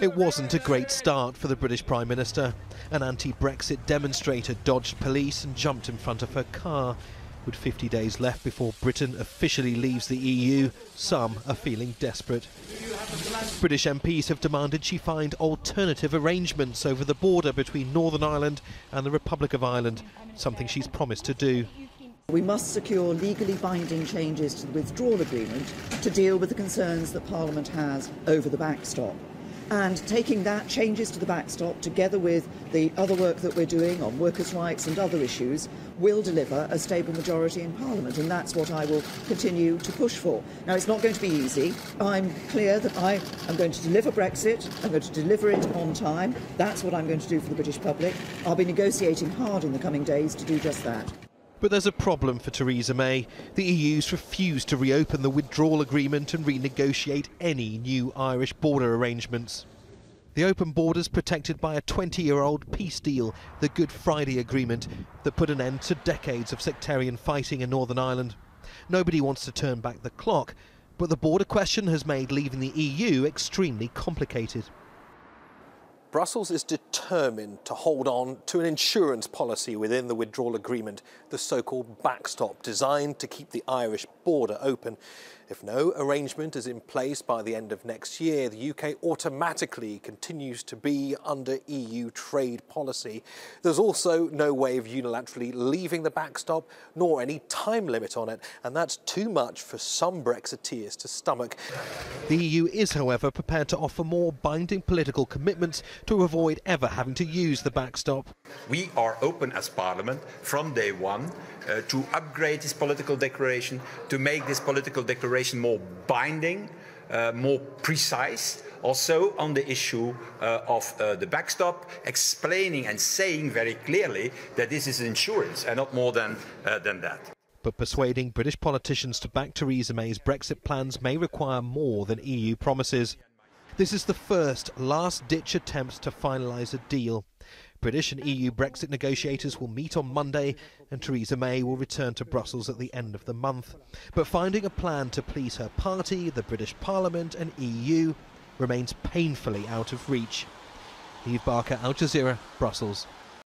It wasn't a great start for the British Prime Minister. An anti-Brexit demonstrator dodged police and jumped in front of her car. With 50 days left before Britain officially leaves the EU, some are feeling desperate. British MPs have demanded she find alternative arrangements over the border between Northern Ireland and the Republic of Ireland, something she's promised to do. We must secure legally binding changes to the withdrawal agreement to deal with the concerns that Parliament has over the backstop. And taking that changes to the backstop together with the other work that we're doing on workers' rights and other issues will deliver a stable majority in Parliament, and that's what I will continue to push for. Now, it's not going to be easy. I'm clear that I am going to deliver Brexit. I'm going to deliver it on time. That's what I'm going to do for the British public. I'll be negotiating hard in the coming days to do just that. But there's a problem for Theresa May. The EU's refused to reopen the withdrawal agreement and renegotiate any new Irish border arrangements. The open borders protected by a 20-year-old peace deal, the Good Friday Agreement, that put an end to decades of sectarian fighting in Northern Ireland. Nobody wants to turn back the clock, but the border question has made leaving the EU extremely complicated. Brussels is determined to hold on to an insurance policy within the withdrawal agreement, the so-called backstop, designed to keep the Irish border open. If no arrangement is in place by the end of next year, the UK automatically continues to be under EU trade policy. There's also no way of unilaterally leaving the backstop, nor any time limit on it, and that's too much for some Brexiteers to stomach. The EU is, however, prepared to offer more binding political commitments to avoid ever having to use the backstop. We are open as Parliament from day one to upgrade this political declaration, to make this political declaration more binding, more precise, also on the issue of the backstop, explaining and saying very clearly that this is insurance and not more than that. But persuading British politicians to back Theresa May's Brexit plans may require more than EU promises. This is the first last-ditch attempt to finalise a deal. British and EU Brexit negotiators will meet on Monday, and Theresa May will return to Brussels at the end of the month. But finding a plan to please her party, the British Parliament and EU remains painfully out of reach. Neave, Al Jazeera, Brussels.